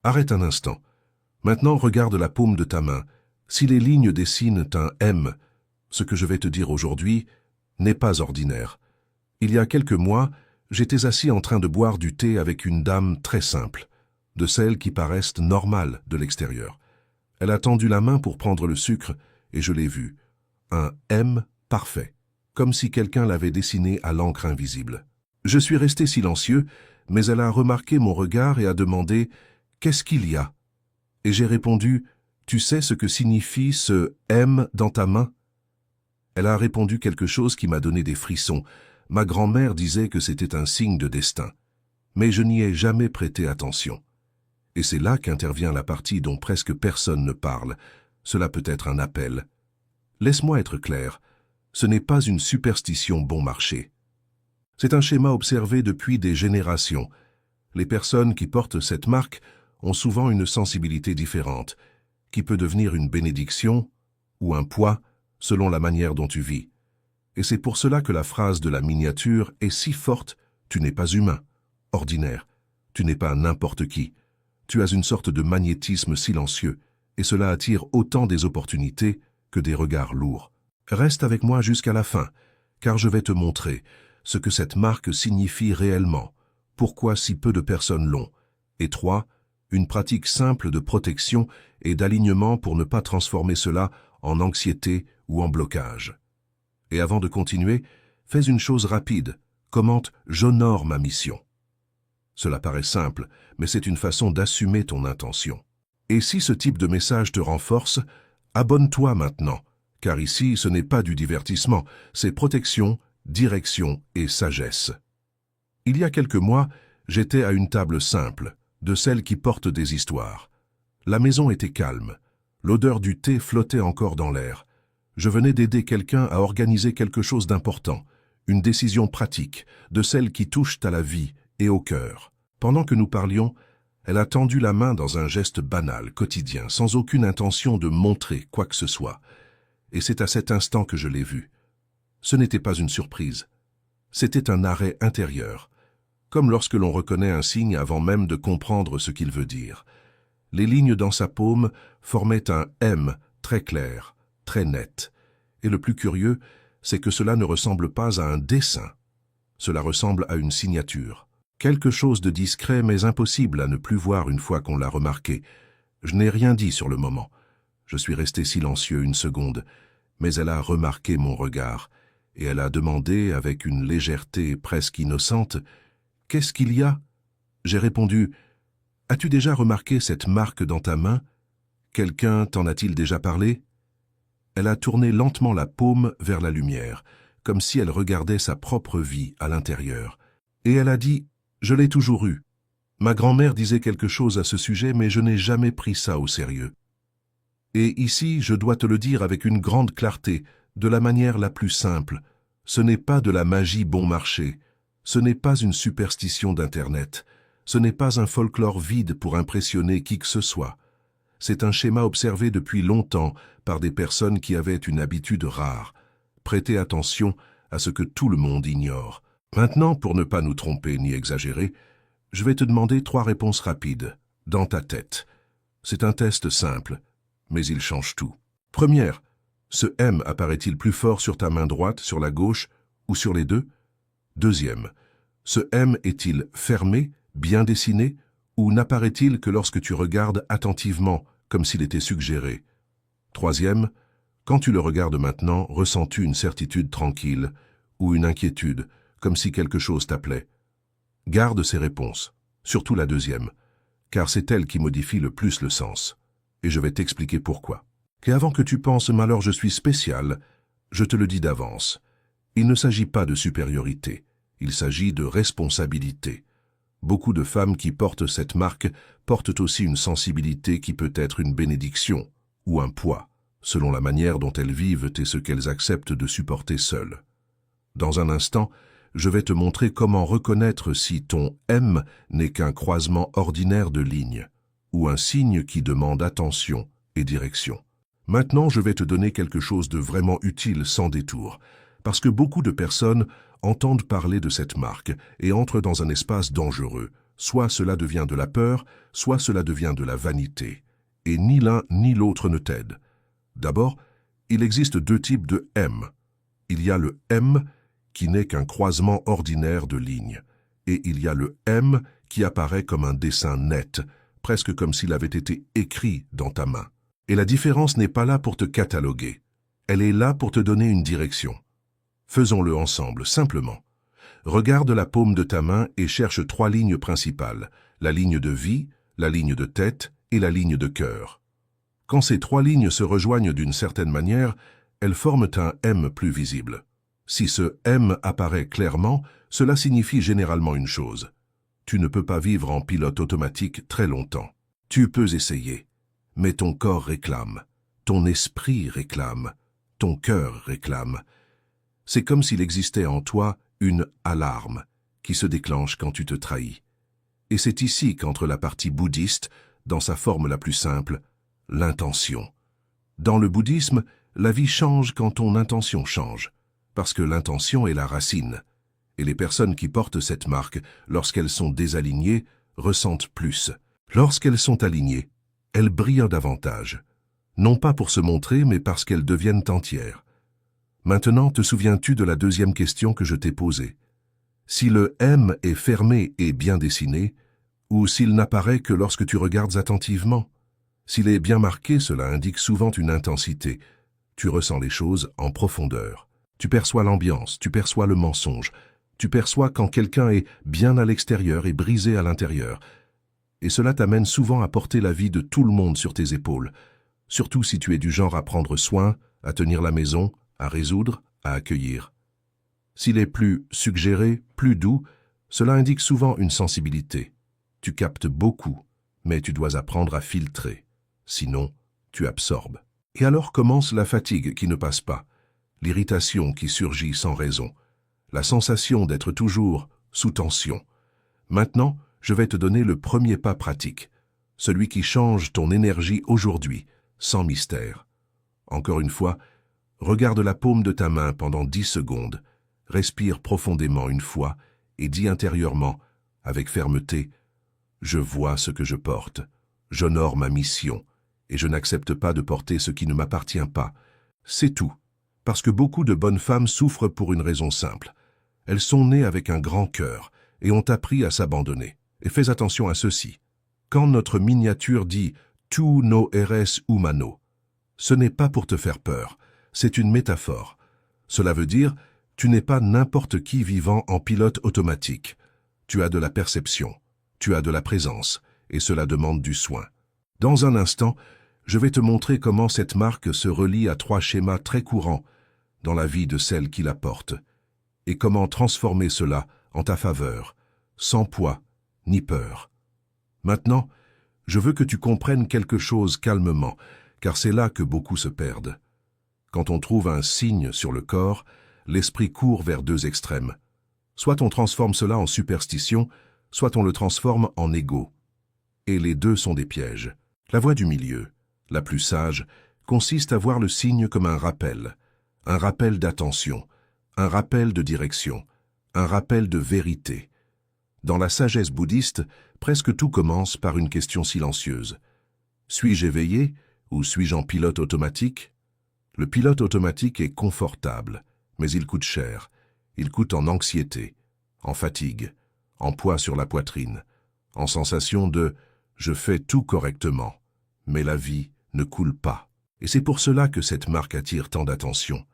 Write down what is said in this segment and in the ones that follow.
Arrête un instant. Maintenant, regarde la paume de ta main. Si les lignes dessinent un M, ce que je vais te dire aujourd'hui n'est pas ordinaire. Il y a quelques mois, j'étais assis en train de boire du thé avec une dame très simple, de celles qui paraissent normales de l'extérieur. Elle a tendu la main pour prendre le sucre et je l'ai vu. Un M parfait, comme si quelqu'un l'avait dessiné à l'encre invisible. Je suis resté silencieux, mais elle a remarqué mon regard et a demandé « Qu'est-ce qu'il y a ?» Et j'ai répondu « Tu sais ce que signifie ce M dans ta main ?» Elle a répondu quelque chose qui m'a donné des frissons. Ma grand-mère disait que c'était un signe de destin. Mais je n'y ai jamais prêté attention. Et c'est là qu'intervient la partie dont presque personne ne parle. Cela peut être un appel. Laisse-moi être clair, ce n'est pas une superstition bon marché. C'est un schéma observé depuis des générations. Les personnes qui portent cette marque ont souvent une sensibilité différente, qui peut devenir une bénédiction ou un poids selon la manière dont tu vis. Et c'est pour cela que la phrase de la miniature est si forte, tu n'es pas humain, ordinaire, tu n'es pas n'importe qui. Tu as une sorte de magnétisme silencieux, et cela attire autant des opportunités que des regards lourds. Reste avec moi jusqu'à la fin, car je vais te montrer ce que cette marque signifie réellement, pourquoi si peu de personnes l'ont, et 3, une pratique simple de protection et d'alignement pour ne pas transformer cela en anxiété ou en blocage. Et avant de continuer, fais une chose rapide, commente « J'honore ma mission ». Cela paraît simple, mais c'est une façon d'assumer ton intention. Et si ce type de message te renforce, abonne-toi maintenant, car ici ce n'est pas du divertissement, c'est protection, direction et sagesse. Il y a quelques mois, j'étais à une table simple, de celles qui portent des histoires. La maison était calme, l'odeur du thé flottait encore dans l'air. Je venais d'aider quelqu'un à organiser quelque chose d'important, une décision pratique, de celles qui touchent à la vie et au cœur. Pendant que nous parlions, elle a tendu la main dans un geste banal, quotidien, sans aucune intention de montrer quoi que ce soit. Et c'est à cet instant que je l'ai vue. Ce n'était pas une surprise. C'était un arrêt intérieur, comme lorsque l'on reconnaît un signe avant même de comprendre ce qu'il veut dire. Les lignes dans sa paume formaient un M très clair, très net. Et le plus curieux, c'est que cela ne ressemble pas à un dessin. Cela ressemble à une signature. Quelque chose de discret mais impossible à ne plus voir une fois qu'on l'a remarqué. Je n'ai rien dit sur le moment. Je suis resté silencieux une seconde, mais elle a remarqué mon regard, et elle a demandé avec une légèreté presque innocente « Qu'est-ce qu'il y a ?» J'ai répondu « As-tu déjà remarqué cette marque dans ta main? Quelqu'un t'en a-t-il déjà parlé ?» Elle a tourné lentement la paume vers la lumière, comme si elle regardait sa propre vie à l'intérieur. Et elle a dit « Je l'ai toujours eu. Ma grand-mère disait quelque chose à ce sujet, mais je n'ai jamais pris ça au sérieux. Et ici, je dois te le dire avec une grande clarté, de la manière la plus simple. Ce n'est pas de la magie bon marché. Ce n'est pas une superstition d'Internet. Ce n'est pas un folklore vide pour impressionner qui que ce soit. C'est un schéma observé depuis longtemps par des personnes qui avaient une habitude rare. Prêtez attention à ce que tout le monde ignore. Maintenant, pour ne pas nous tromper ni exagérer, je vais te demander 3 réponses rapides, dans ta tête. C'est un test simple, mais il change tout. Première, ce M apparaît-il plus fort sur ta main droite, sur la gauche ou sur les deux? Deuxième, ce M est-il fermé, bien dessiné, ou n'apparaît-il que lorsque tu regardes attentivement, comme s'il était suggéré? Troisième, quand tu le regardes maintenant, ressens-tu une certitude tranquille ou une inquiétude, comme si quelque chose t'appelait? Garde ces réponses, surtout la deuxième, car c'est elle qui modifie le plus le sens. Et je vais t'expliquer pourquoi. Et avant que tu penses « mais alors je suis spécial », je te le dis d'avance. Il ne s'agit pas de supériorité, il s'agit de responsabilité. Beaucoup de femmes qui portent cette marque portent aussi une sensibilité qui peut être une bénédiction ou un poids, selon la manière dont elles vivent et ce qu'elles acceptent de supporter seules. Dans un instant, je vais te montrer comment reconnaître si ton M n'est qu'un croisement ordinaire de lignes, ou un signe qui demande attention et direction. Maintenant, je vais te donner quelque chose de vraiment utile sans détour, parce que beaucoup de personnes entendent parler de cette marque et entrent dans un espace dangereux, Soit cela devient de la peur, soit cela devient de la vanité. Et ni l'un ni l'autre ne t'aide. D'abord, il existe deux types de M. Il y a le M qui n'est qu'un croisement ordinaire de lignes. Et il y a le M qui apparaît comme un dessin net, presque comme s'il avait été écrit dans ta main. Et la différence n'est pas là pour te cataloguer. Elle est là pour te donner une direction. Faisons-le ensemble, simplement. Regarde la paume de ta main et cherche trois lignes principales, la ligne de vie, la ligne de tête et la ligne de cœur. Quand ces trois lignes se rejoignent d'une certaine manière, elles forment un M plus visible. Si ce M apparaît clairement, cela signifie généralement une chose. Tu ne peux pas vivre en pilote automatique très longtemps. Tu peux essayer, mais ton corps réclame, ton esprit réclame, ton cœur réclame. C'est comme s'il existait en toi une alarme qui se déclenche quand tu te trahis. Et c'est ici qu'entre la partie bouddhiste, dans sa forme la plus simple, l'intention. Dans le bouddhisme, la vie change quand ton intention change, parce que l'intention est la racine. Et les personnes qui portent cette marque, lorsqu'elles sont désalignées, ressentent plus. Lorsqu'elles sont alignées, elles brillent davantage. Non pas pour se montrer, mais parce qu'elles deviennent entières. Maintenant, te souviens-tu de la deuxième question que je t'ai posée? Si le M est fermé et bien dessiné, ou s'il n'apparaît que lorsque tu regardes attentivement? S'il est bien marqué, cela indique souvent une intensité. Tu ressens les choses en profondeur. Tu perçois l'ambiance, tu perçois le mensonge. Tu perçois quand quelqu'un est bien à l'extérieur et brisé à l'intérieur. Et cela t'amène souvent à porter la vie de tout le monde sur tes épaules, surtout si tu es du genre à prendre soin, à tenir la maison, à résoudre, à accueillir. S'il est plus suggéré, plus doux, cela indique souvent une sensibilité. Tu captes beaucoup, mais tu dois apprendre à filtrer. Sinon, tu absorbes. Et alors commence la fatigue qui ne passe pas, l'irritation qui surgit sans raison, la sensation d'être toujours sous tension. Maintenant, je vais te donner le premier pas pratique, celui qui change ton énergie aujourd'hui, sans mystère. Encore une fois, regarde la paume de ta main pendant 10 secondes, respire profondément une fois et dis intérieurement, avec fermeté, « Je vois ce que je porte, j'honore ma mission et je n'accepte pas de porter ce qui ne m'appartient pas. » C'est tout, parce que beaucoup de bonnes femmes souffrent pour une raison simple. Elles sont nées avec un grand cœur et ont appris à s'abandonner. Et fais attention à ceci. Quand notre miniature dit « Tu no eres humano », ce n'est pas pour te faire peur, c'est une métaphore. Cela veut dire « Tu n'es pas n'importe qui vivant en pilote automatique. Tu as de la perception, tu as de la présence, et cela demande du soin. » Dans un instant, je vais te montrer comment cette marque se relie à 3 schémas très courants dans la vie de celle qui la porte, et comment transformer cela en ta faveur, sans poids ni peur. Maintenant, je veux que tu comprennes quelque chose calmement, car c'est là que beaucoup se perdent. Quand on trouve un signe sur le corps, l'esprit court vers 2 extrêmes. Soit on transforme cela en superstition, soit on le transforme en ego. Et les deux sont des pièges. La voie du milieu, la plus sage, consiste à voir le signe comme un rappel d'attention, un rappel de direction, un rappel de vérité. Dans la sagesse bouddhiste, presque tout commence par une question silencieuse. Suis-je éveillé ou suis-je en pilote automatique? Le pilote automatique est confortable, mais il coûte cher. Il coûte en anxiété, en fatigue, en poids sur la poitrine, en sensation de « je fais tout correctement », mais la vie ne coule pas. Et c'est pour cela que cette marque attire tant d'attention.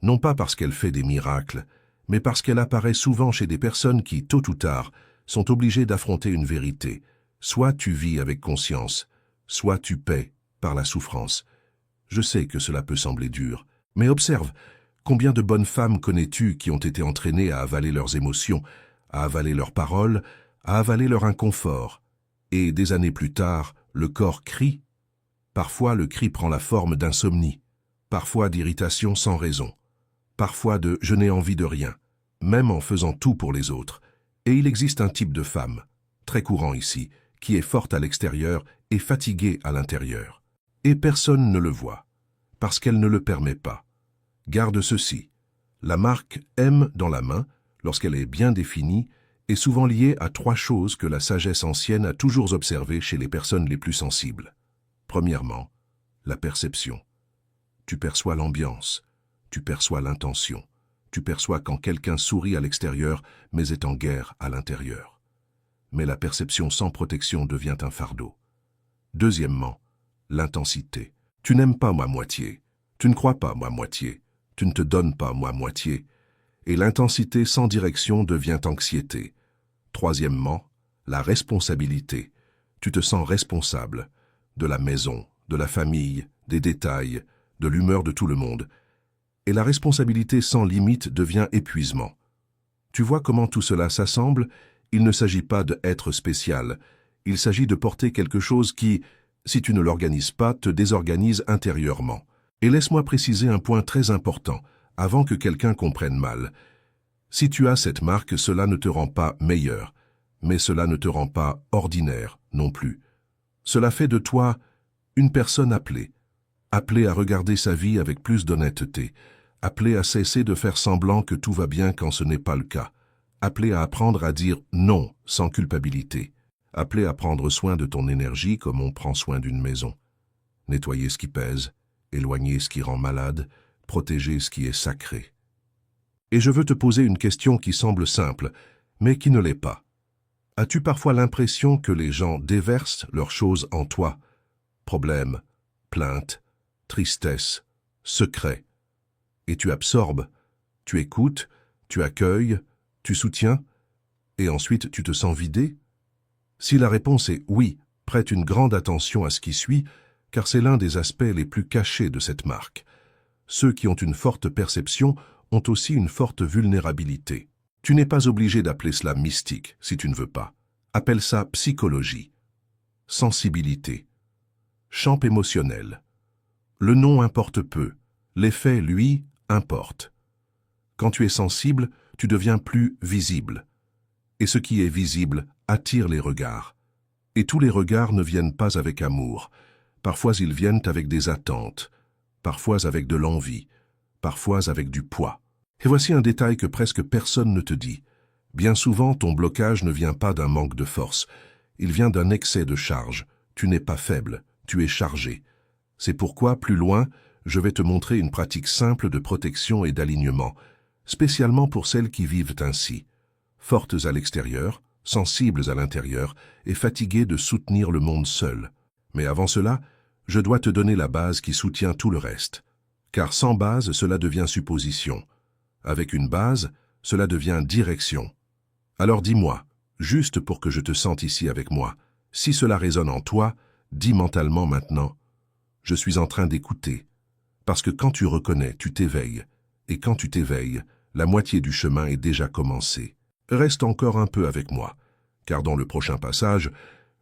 Non pas parce qu'elle fait des miracles, mais parce qu'elle apparaît souvent chez des personnes qui, tôt ou tard, sont obligées d'affronter une vérité. Soit tu vis avec conscience, soit tu paies par la souffrance. Je sais que cela peut sembler dur, mais observe, combien de bonnes femmes connais-tu qui ont été entraînées à avaler leurs émotions, à avaler leurs paroles, à avaler leur inconfort, et des années plus tard, le corps crie. Parfois, le cri prend la forme d'insomnie, parfois d'irritation sans raison, parfois de « je n'ai envie de rien », même en faisant tout pour les autres. Et il existe un type de femme, très courant ici, qui est forte à l'extérieur et fatiguée à l'intérieur. Et personne ne le voit, parce qu'elle ne le permet pas. Garde ceci, la marque M dans la main, lorsqu'elle est bien définie, est souvent liée à 3 choses que la sagesse ancienne a toujours observées chez les personnes les plus sensibles. Premièrement, la perception. Tu perçois l'ambiance, tu perçois l'intention, tu perçois quand quelqu'un sourit à l'extérieur mais est en guerre à l'intérieur. Mais la perception sans protection devient un fardeau. Deuxièmement, l'intensité. Tu n'aimes pas moi-moitié, tu ne crois pas moi-moitié, tu ne te donnes pas moi-moitié, et l'intensité sans direction devient anxiété. Troisièmement, la responsabilité. Tu te sens responsable de la maison, de la famille, des détails, de l'humeur de tout le monde. Et la responsabilité sans limite devient épuisement. Tu vois comment tout cela s'assemble? Il ne s'agit pas d'être spécial. Il s'agit de porter quelque chose qui, si tu ne l'organises pas, te désorganise intérieurement. Et laisse-moi préciser un point très important, avant que quelqu'un comprenne mal. Si tu as cette marque, cela ne te rend pas meilleur, mais cela ne te rend pas ordinaire non plus. Cela fait de toi une personne appelée à regarder sa vie avec plus d'honnêteté, appelée à cesser de faire semblant que tout va bien quand ce n'est pas le cas, appelée à apprendre à dire non sans culpabilité, appelée à prendre soin de ton énergie comme on prend soin d'une maison, nettoyer ce qui pèse, éloigner ce qui rend malade, protéger ce qui est sacré. Et je veux te poser une question qui semble simple, mais qui ne l'est pas. As-tu parfois l'impression que les gens déversent leurs choses en toi? Problèmes, plaintes, tristesse, secrets. Et tu absorbes, tu écoutes, tu accueilles, tu soutiens, et ensuite tu te sens vidé? Si la réponse est oui, prête une grande attention à ce qui suit, car c'est l'un des aspects les plus cachés de cette marque. Ceux qui ont une forte perception ont aussi une forte vulnérabilité. Tu n'es pas obligé d'appeler cela mystique, si tu ne veux pas. Appelle ça psychologie, sensibilité, champ émotionnel. Le nom importe peu, l'effet, lui, importe. Quand tu es sensible, tu deviens plus visible. Et ce qui est visible attire les regards. Et tous les regards ne viennent pas avec amour. Parfois ils viennent avec des attentes, parfois avec de l'envie, parfois avec du poids. Et voici un détail que presque personne ne te dit. Bien souvent, ton blocage ne vient pas d'un manque de force. Il vient d'un excès de charge. Tu n'es pas faible, tu es chargé. C'est pourquoi, plus loin, je vais te montrer une pratique simple de protection et d'alignement, spécialement pour celles qui vivent ainsi, fortes à l'extérieur, sensibles à l'intérieur et fatiguées de soutenir le monde seul. Mais avant cela, je dois te donner la base qui soutient tout le reste. Car sans base, cela devient supposition. Avec une base, cela devient direction. Alors dis-moi, juste pour que je te sente ici avec moi, si cela résonne en toi, dis mentalement maintenant, je suis en train d'écouter. Parce que quand tu reconnais, tu t'éveilles. Et quand tu t'éveilles, la moitié du chemin est déjà commencée. Reste encore un peu avec moi, car dans le prochain passage,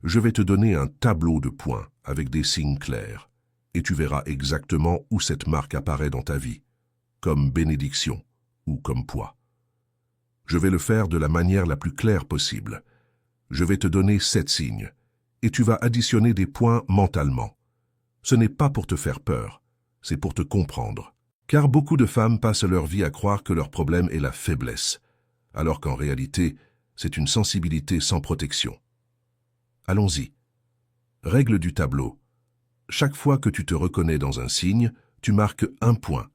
je vais te donner un tableau de points avec des signes clairs, et tu verras exactement où cette marque apparaît dans ta vie, comme bénédiction ou comme poids. Je vais le faire de la manière la plus claire possible. Je vais te donner 7 signes, et tu vas additionner des points mentalement. Ce n'est pas pour te faire peur, c'est pour te comprendre. Car beaucoup de femmes passent leur vie à croire que leur problème est la faiblesse, alors qu'en réalité, c'est une sensibilité sans protection. Allons-y. Règle du tableau. Chaque fois que tu te reconnais dans un signe, tu marques 1 point.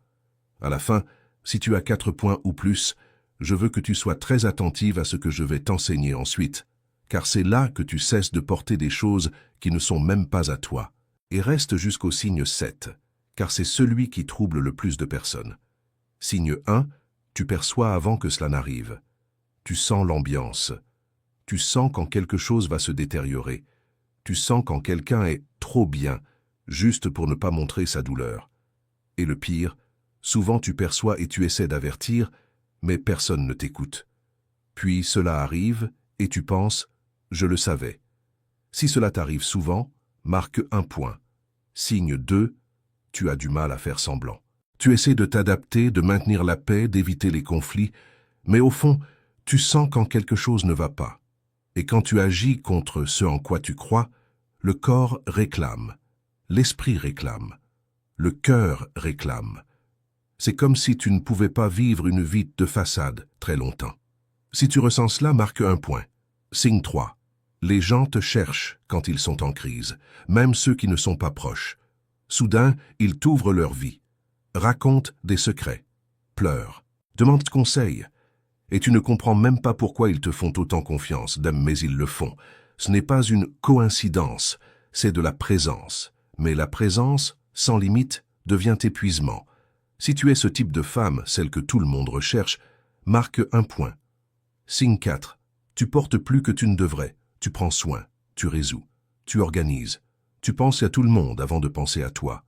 À la fin, si tu as 4 points ou plus, je veux que tu sois très attentive à ce que je vais t'enseigner ensuite, car c'est là que tu cesses de porter des choses qui ne sont même pas à toi. Et reste jusqu'au signe 7, car c'est celui qui trouble le plus de personnes. Signe 1, tu perçois avant que cela n'arrive. Tu sens l'ambiance. Tu sens quand quelque chose va se détériorer. Tu sens quand quelqu'un est trop bien, juste pour ne pas montrer sa douleur. Et le pire, souvent tu perçois et tu essaies d'avertir, mais personne ne t'écoute. Puis cela arrive et tu penses « je le savais ». Si cela t'arrive souvent, marque 1 point. Signe 2, tu as du mal à faire semblant. Tu essaies de t'adapter, de maintenir la paix, d'éviter les conflits, mais au fond, tu sens quand quelque chose ne va pas. Et quand tu agis contre ce en quoi tu crois, le corps réclame, l'esprit réclame, le cœur réclame. C'est comme si tu ne pouvais pas vivre une vie de façade très longtemps. Si tu ressens cela, marque un point. Signe 3. Les gens te cherchent quand ils sont en crise, même ceux qui ne sont pas proches. Soudain, ils t'ouvrent leur vie. Racontent des secrets. Pleurent. Demandent conseil. Et tu ne comprends même pas pourquoi ils te font autant confiance, mais ils le font. Ce n'est pas une coïncidence, c'est de la présence. Mais la présence, sans limite, devient épuisement. Si tu es ce type de femme, celle que tout le monde recherche, marque un point. Signe 4. Tu portes plus que tu ne devrais. Tu prends soin, tu résous, tu organises. Tu penses à tout le monde avant de penser à toi.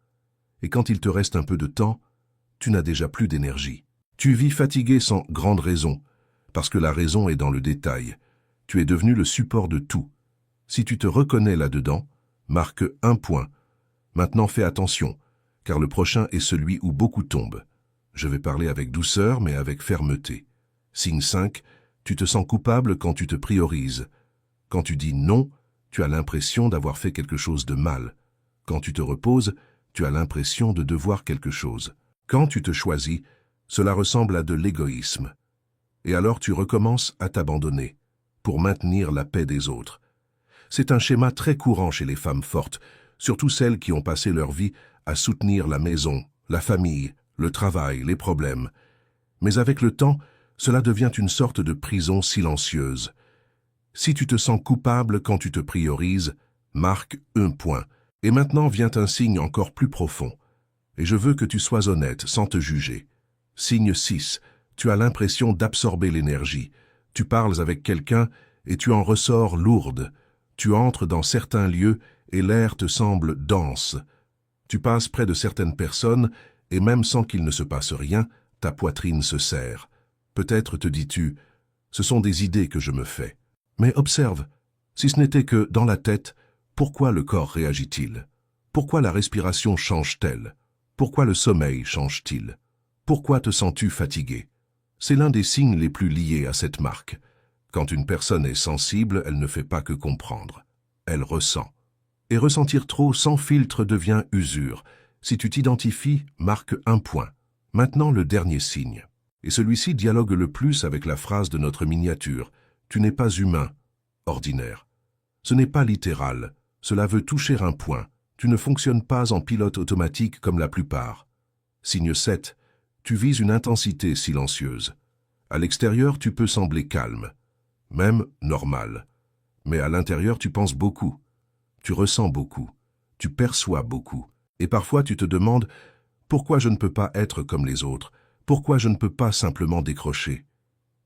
Et quand il te reste un peu de temps, tu n'as déjà plus d'énergie. Tu vis fatigué sans grande raison, parce que la raison est dans le détail. Tu es devenu le support de tout. Si tu te reconnais là-dedans, marque un point. Maintenant fais attention, car le prochain est celui où beaucoup tombent. Je vais parler avec douceur, mais avec fermeté. Signe 5, tu te sens coupable quand tu te priorises. Quand tu dis non, tu as l'impression d'avoir fait quelque chose de mal. Quand tu te reposes, tu as l'impression de devoir quelque chose. Quand tu te choisis, cela ressemble à de l'égoïsme. Et alors tu recommences à t'abandonner, pour maintenir la paix des autres. C'est un schéma très courant chez les femmes fortes, surtout celles qui ont passé leur vie à soutenir la maison, la famille, le travail, les problèmes. Mais avec le temps, cela devient une sorte de prison silencieuse. Si tu te sens coupable quand tu te priorises, marque un point. Et maintenant vient un signe encore plus profond. Et je veux que tu sois honnête, sans te juger. Signe 6. Tu as l'impression d'absorber l'énergie. Tu parles avec quelqu'un et tu en ressors lourde. Tu entres dans certains lieux et l'air te semble dense. Tu passes près de certaines personnes et même sans qu'il ne se passe rien, ta poitrine se serre. Peut-être te dis-tu, ce sont des idées que je me fais. Mais observe, si ce n'était que dans la tête, pourquoi le corps réagit-il? Pourquoi la respiration change-t-elle? Pourquoi le sommeil change-t-il? Pourquoi te sens-tu fatigué? C'est l'un des signes les plus liés à cette marque. Quand une personne est sensible, elle ne fait pas que comprendre. Elle ressent. Et ressentir trop sans filtre devient usure. Si tu t'identifies, marque un point. Maintenant le dernier signe. Et celui-ci dialogue le plus avec la phrase de notre miniature. Tu n'es pas humain, ordinaire. Ce n'est pas littéral. Cela veut toucher un point. Tu ne fonctionnes pas en pilote automatique comme la plupart. Signe 7. Tu vises une intensité silencieuse. À l'extérieur, tu peux sembler calme, même normal. Mais à l'intérieur, tu penses beaucoup. Tu ressens beaucoup. Tu perçois beaucoup. Et parfois, tu te demandes pourquoi je ne peux pas être comme les autres? Pourquoi je ne peux pas simplement décrocher?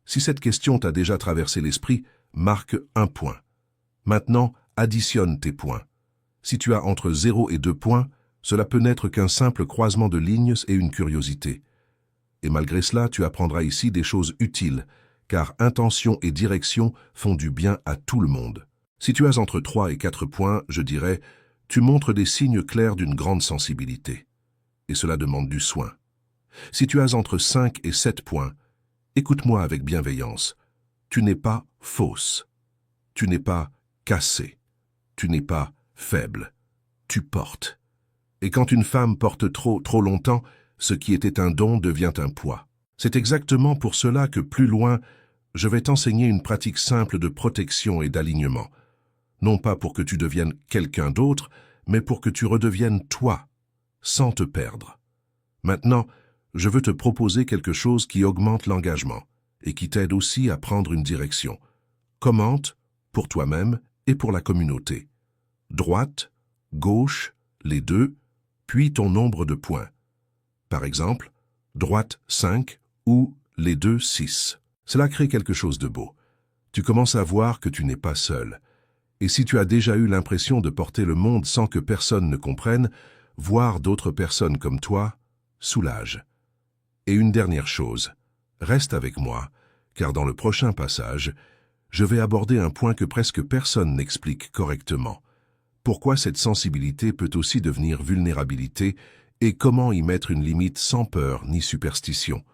Si cette question t'a déjà traversé l'esprit, marque un point. Maintenant, additionne tes points. Si tu as entre 0 et 2 points, cela peut n'être qu'un simple croisement de lignes et une curiosité. Et malgré cela, tu apprendras ici des choses utiles, car intention et direction font du bien à tout le monde. Si tu as entre 3 et 4 points, je dirais, tu montres des signes clairs d'une grande sensibilité. Et cela demande du soin. Si tu as entre 5 et 7 points, écoute-moi avec bienveillance. Tu n'es pas fausse. Tu n'es pas cassée. Tu n'es pas faible. Tu portes. Et quand une femme porte trop longtemps, ce qui était un don devient un poids. C'est exactement pour cela que plus loin, je vais t'enseigner une pratique simple de protection et d'alignement. Non pas pour que tu deviennes quelqu'un d'autre, mais pour que tu redeviennes toi, sans te perdre. Maintenant, je veux te proposer quelque chose qui augmente l'engagement et qui t'aide aussi à prendre une direction. Commente pour toi-même et pour la communauté. Droite, gauche, les deux, puis ton nombre de points. Par exemple, droite 5 ou les deux 6. Cela crée quelque chose de beau. Tu commences à voir que tu n'es pas seul. Et si tu as déjà eu l'impression de porter le monde sans que personne ne comprenne, voir d'autres personnes comme toi soulage. Et une dernière chose, reste avec moi, car dans le prochain passage, je vais aborder un point que presque personne n'explique correctement. Pourquoi cette sensibilité peut aussi devenir vulnérabilité et comment y mettre une limite sans peur ni superstition.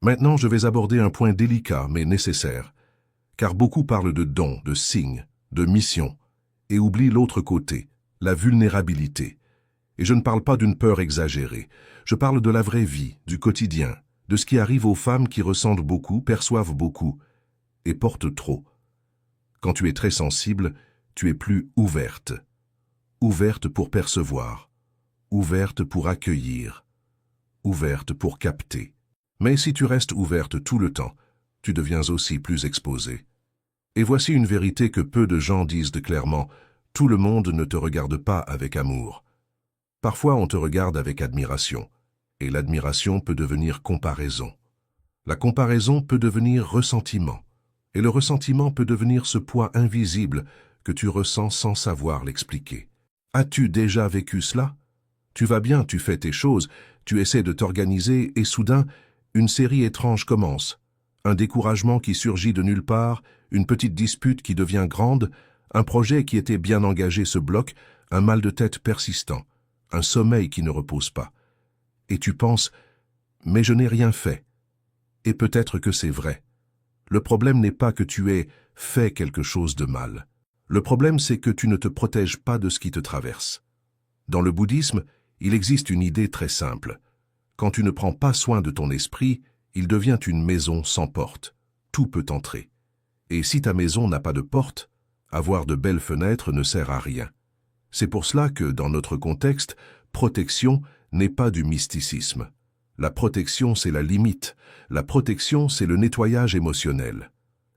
Maintenant, je vais aborder un point délicat mais nécessaire, car beaucoup parlent de dons, de signes, de missions, et oublient l'autre côté, la vulnérabilité. Et je ne parle pas d'une peur exagérée, je parle de la vraie vie, du quotidien, de ce qui arrive aux femmes qui ressentent beaucoup, perçoivent beaucoup, et porte trop. Quand tu es très sensible, tu es plus ouverte. Ouverte pour percevoir, ouverte pour accueillir, ouverte pour capter. Mais si tu restes ouverte tout le temps, tu deviens aussi plus exposée. Et voici une vérité que peu de gens disent clairement, tout le monde ne te regarde pas avec amour. Parfois on te regarde avec admiration, et l'admiration peut devenir comparaison. La comparaison peut devenir ressentiment, et le ressentiment peut devenir ce poids invisible que tu ressens sans savoir l'expliquer. As-tu déjà vécu cela? Tu vas bien, tu fais tes choses, tu essaies de t'organiser et soudain, une série étrange commence. Un découragement qui surgit de nulle part, une petite dispute qui devient grande, un projet qui était bien engagé se bloque, un mal de tête persistant, un sommeil qui ne repose pas. Et tu penses, mais je n'ai rien fait. Et peut-être que c'est vrai. Le problème n'est pas que tu aies fait quelque chose de mal. Le problème, c'est que tu ne te protèges pas de ce qui te traverse. Dans le bouddhisme, il existe une idée très simple. Quand tu ne prends pas soin de ton esprit, il devient une maison sans porte. Tout peut entrer. Et si ta maison n'a pas de porte, avoir de belles fenêtres ne sert à rien. C'est pour cela que, dans notre contexte, protection n'est pas du mysticisme. La protection, c'est la limite. La protection, c'est le nettoyage émotionnel.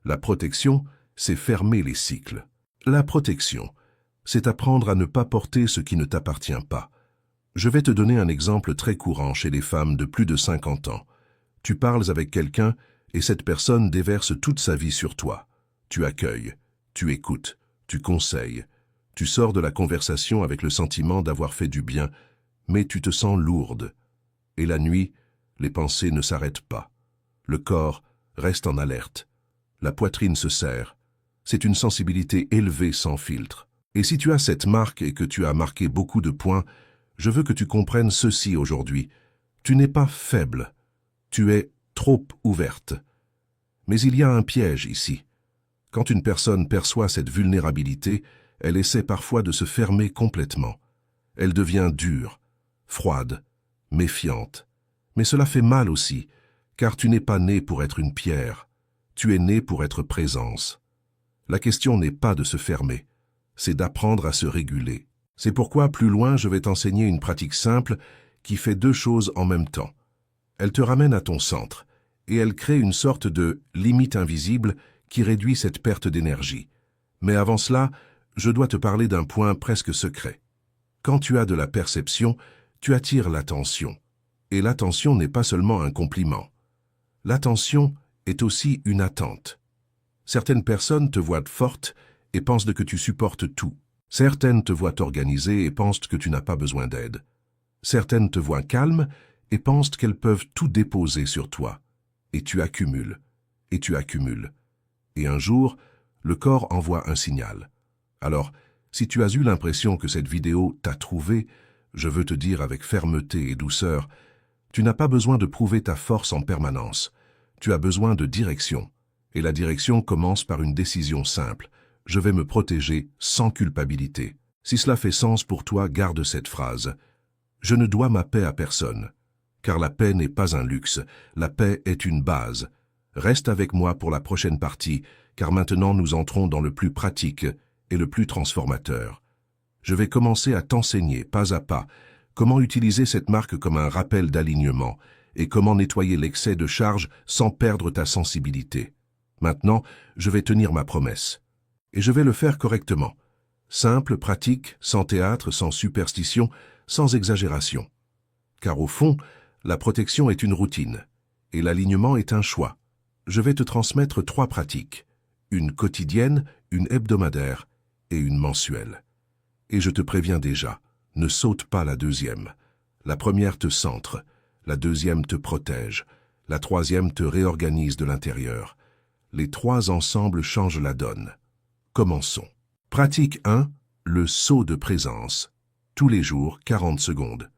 La protection, c'est fermer les cycles. La protection, c'est apprendre à ne pas porter ce qui ne t'appartient pas. Je vais te donner un exemple très courant chez les femmes de plus de 50 ans. Tu parles avec quelqu'un et cette personne déverse toute sa vie sur toi. Tu accueilles, tu écoutes, tu conseilles. Tu sors de la conversation avec le sentiment d'avoir fait du bien, mais tu te sens lourde. Et la nuit, les pensées ne s'arrêtent pas. Le corps reste en alerte. La poitrine se serre. C'est une sensibilité élevée sans filtre. Et si tu as cette marque et que tu as marqué beaucoup de points, je veux que tu comprennes ceci aujourd'hui. Tu n'es pas faible. Tu es trop ouverte. Mais il y a un piège ici. Quand une personne perçoit cette vulnérabilité, elle essaie parfois de se fermer complètement. Elle devient dure, froide, méfiante. Mais cela fait mal aussi, car tu n'es pas né pour être une pierre. Tu es né pour être présence. La question n'est pas de se fermer, c'est d'apprendre à se réguler. C'est pourquoi, plus loin, je vais t'enseigner une pratique simple qui fait deux choses en même temps. Elle te ramène à ton centre, et elle crée une sorte de limite invisible qui réduit cette perte d'énergie. Mais avant cela, je dois te parler d'un point presque secret. Quand tu as de la perception, tu attires l'attention. Et l'attention n'est pas seulement un compliment. L'attention est aussi une attente. Certaines personnes te voient forte et pensent que tu supportes tout. Certaines te voient organisée et pensent que tu n'as pas besoin d'aide. Certaines te voient calme et pensent qu'elles peuvent tout déposer sur toi. Et tu accumules, et tu accumules. Et un jour, le corps envoie un signal. Alors, si tu as eu l'impression que cette vidéo t'a trouvé, je veux te dire avec fermeté et douceur, tu n'as pas besoin de prouver ta force en permanence. Tu as besoin de direction. Et la direction commence par une décision simple. Je vais me protéger sans culpabilité. Si cela fait sens pour toi, garde cette phrase. Je ne dois ma paix à personne. Car la paix n'est pas un luxe, la paix est une base. Reste avec moi pour la prochaine partie, car maintenant nous entrons dans le plus pratique et le plus transformateur. Je vais commencer à t'enseigner, pas à pas, comment utiliser cette marque comme un rappel d'alignement et comment nettoyer l'excès de charge sans perdre ta sensibilité. Maintenant, je vais tenir ma promesse. Et je vais le faire correctement. Simple, pratique, sans théâtre, sans superstition, sans exagération. Car au fond, la protection est une routine, et l'alignement est un choix. Je vais te transmettre 3 pratiques, une quotidienne, une hebdomadaire et une mensuelle. Et je te préviens déjà, ne saute pas la deuxième. La première te centre, la deuxième te protège, la troisième te réorganise de l'intérieur. Les 3 ensemble changent la donne. Commençons. Pratique 1, le saut de présence. Tous les jours, 40 secondes.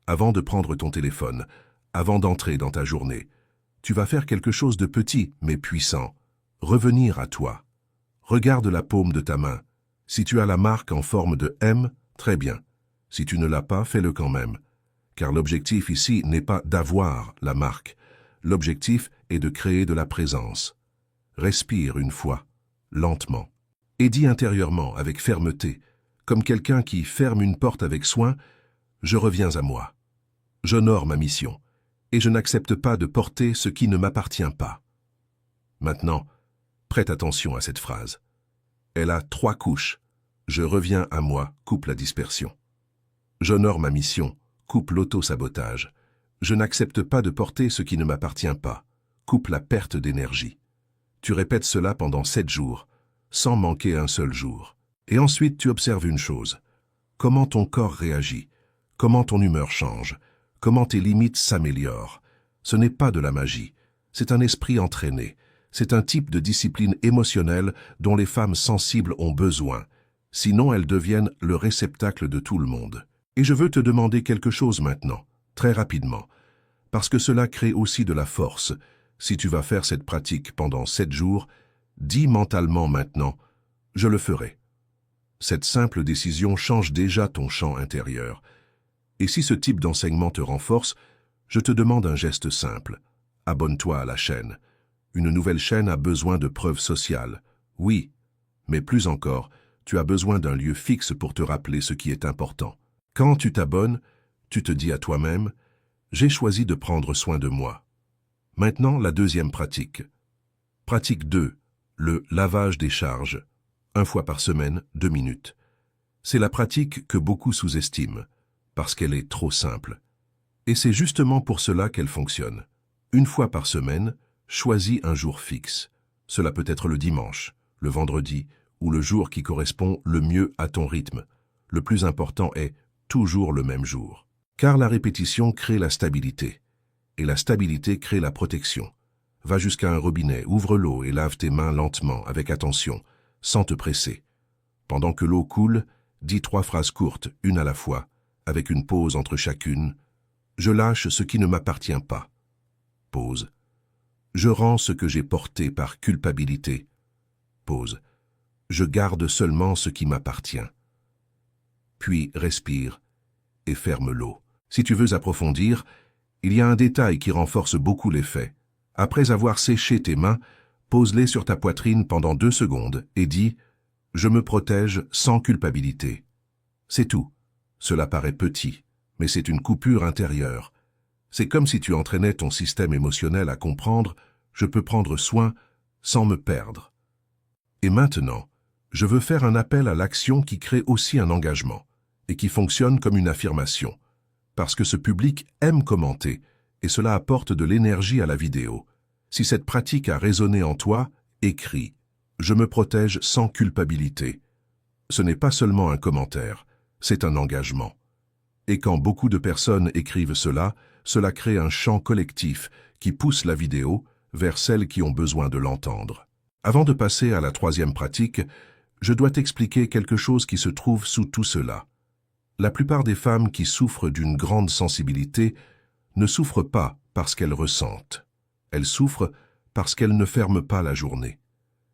Avant de prendre ton téléphone, avant d'entrer dans ta journée, tu vas faire quelque chose de petit mais puissant. Revenir à toi. Regarde la paume de ta main. Si tu as la marque en forme de M, très bien. Si tu ne l'as pas, fais-le quand même. Car l'objectif ici n'est pas d'avoir la marque. L'objectif est de créer de la présence. Respire une fois, lentement. Et dis intérieurement, avec fermeté, comme quelqu'un qui ferme une porte avec soin, « Je reviens à moi. J'honore ma mission, et je n'accepte pas de porter ce qui ne m'appartient pas. » Maintenant, prête attention à cette phrase. Elle a 3 couches. Je reviens à moi, coupe la dispersion. J'honore ma mission, coupe l'auto-sabotage. Je n'accepte pas de porter ce qui ne m'appartient pas, coupe la perte d'énergie. Tu répètes cela pendant 7 jours, sans manquer un seul jour. Et ensuite tu observes une chose. Comment ton corps réagit, comment ton humeur change, comment tes limites s'améliorent. Ce n'est pas de la magie, c'est un esprit entraîné. C'est un type de discipline émotionnelle dont les femmes sensibles ont besoin. Sinon, elles deviennent le réceptacle de tout le monde. Et je veux te demander quelque chose maintenant, très rapidement, parce que cela crée aussi de la force. Si tu vas faire cette pratique pendant 7 jours, dis mentalement maintenant, « Je le ferai ». Cette simple décision change déjà ton champ intérieur. Et si ce type d'enseignement te renforce, je te demande un geste simple. Abonne-toi à la chaîne. Une nouvelle chaîne a besoin de preuves sociales. Oui, mais plus encore, tu as besoin d'un lieu fixe pour te rappeler ce qui est important. Quand tu t'abonnes, tu te dis à toi-même, « J'ai choisi de prendre soin de moi ». Maintenant, la deuxième pratique. Pratique 2, le lavage des charges. 1 fois par semaine, 2 minutes. C'est la pratique que beaucoup sous-estiment, parce qu'elle est trop simple. Et c'est justement pour cela qu'elle fonctionne. 1 fois par semaine, choisis un jour fixe. Cela peut être le dimanche, le vendredi ou le jour qui correspond le mieux à ton rythme. Le plus important est toujours le même jour. Car la répétition crée la stabilité. Et la stabilité crée la protection. Va jusqu'à un robinet, ouvre l'eau et lave tes mains lentement, avec attention, sans te presser. Pendant que l'eau coule, dis 3 phrases courtes, une à la fois, avec une pause entre chacune. Je lâche ce qui ne m'appartient pas. Pause. Je rends ce que j'ai porté par culpabilité. Pause. Je garde seulement ce qui m'appartient. Puis respire et ferme l'eau. Si tu veux approfondir, il y a un détail qui renforce beaucoup l'effet. Après avoir séché tes mains, pose-les sur ta poitrine pendant 2 secondes et dis « Je me protège sans culpabilité ». C'est tout. Cela paraît petit, mais c'est une coupure intérieure. C'est comme si tu entraînais ton système émotionnel à comprendre « Je peux prendre soin sans me perdre ». Et maintenant, je veux faire un appel à l'action qui crée aussi un engagement et qui fonctionne comme une affirmation. Parce que ce public aime commenter et cela apporte de l'énergie à la vidéo. Si cette pratique a résonné en toi, écris « Je me protège sans culpabilité ». Ce n'est pas seulement un commentaire, c'est un engagement. Et quand beaucoup de personnes écrivent cela, cela crée un champ collectif qui pousse la vidéo vers celles qui ont besoin de l'entendre. Avant de passer à la 3e pratique, je dois t'expliquer quelque chose qui se trouve sous tout cela. La plupart des femmes qui souffrent d'une grande sensibilité ne souffrent pas parce qu'elles ressentent. Elles souffrent parce qu'elles ne ferment pas la journée.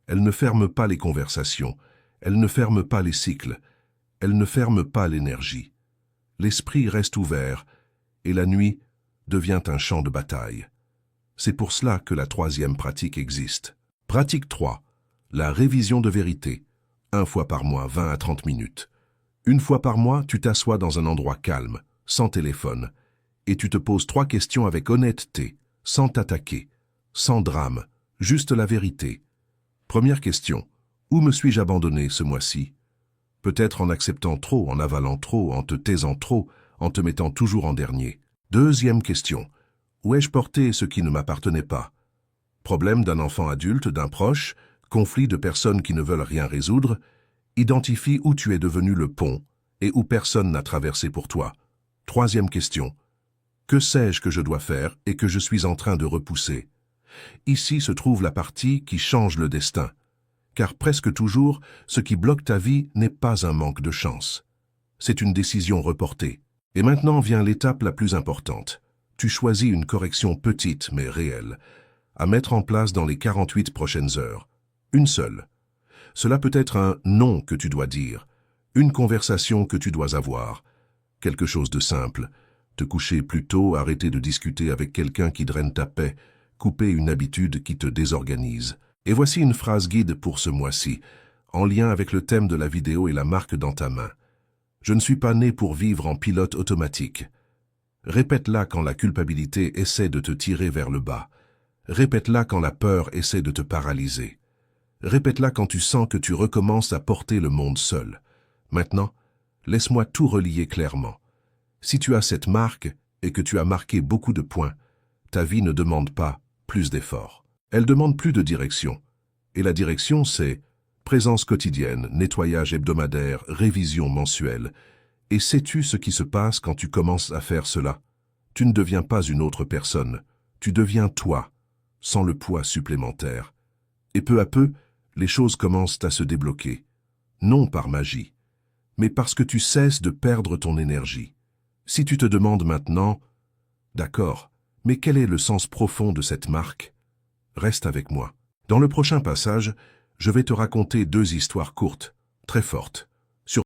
Elles ne ferment pas les conversations. Elles ne ferment pas les cycles. Elles ne ferment pas l'énergie. L'esprit reste ouvert et la nuit devient un champ de bataille. C'est pour cela que la 3e pratique existe. Pratique 3. La révision de vérité. 1 fois par mois, 20 à 30 minutes. 1 fois par mois, tu t'assois dans un endroit calme, sans téléphone, et tu te poses 3 questions avec honnêteté, sans t'attaquer, sans drame, juste la vérité. Première question. Où me suis-je abandonné ce mois-ci? Peut-être en acceptant trop, en avalant trop, en te taisant trop, en te mettant toujours en dernier. Deuxième question. Où ai-je porté ce qui ne m'appartenait pas? Problème d'un enfant adulte, d'un proche, conflit de personnes qui ne veulent rien résoudre. Identifie où tu es devenu le pont et où personne n'a traversé pour toi. Troisième question. Que sais-je que je dois faire et que je suis en train de repousser? Ici se trouve la partie qui change le destin. Car presque toujours, ce qui bloque ta vie n'est pas un manque de chance. C'est une décision reportée. Et maintenant vient l'étape la plus importante. Tu choisis une correction petite mais réelle, à mettre en place dans les 48 prochaines heures. Une seule. Cela peut être un non que tu dois dire, une conversation que tu dois avoir, quelque chose de simple, te coucher plus tôt, arrêter de discuter avec quelqu'un qui draine ta paix, couper une habitude qui te désorganise. Et voici une phrase guide pour ce mois-ci, en lien avec le thème de la vidéo et la marque dans ta main. Je ne suis pas né pour vivre en pilote automatique. Répète-la quand la culpabilité essaie de te tirer vers le bas. Répète-la quand la peur essaie de te paralyser. Répète-la quand tu sens que tu recommences à porter le monde seul. Maintenant, laisse-moi tout relier clairement. Si tu as cette marque et que tu as marqué beaucoup de points, ta vie ne demande pas plus d'efforts. Elle demande plus de direction. Et la direction, c'est présence quotidienne, nettoyage hebdomadaire, révision mensuelle. Et sais-tu ce qui se passe quand tu commences à faire cela? Tu ne deviens pas une autre personne. Tu deviens toi, sans le poids supplémentaire. Et peu à peu, les choses commencent à se débloquer. Non par magie, mais parce que tu cesses de perdre ton énergie. Si tu te demandes maintenant, d'accord, mais quel est le sens profond de cette marque? Reste avec moi. Dans le prochain passage, je vais te raconter deux histoires courtes, très fortes,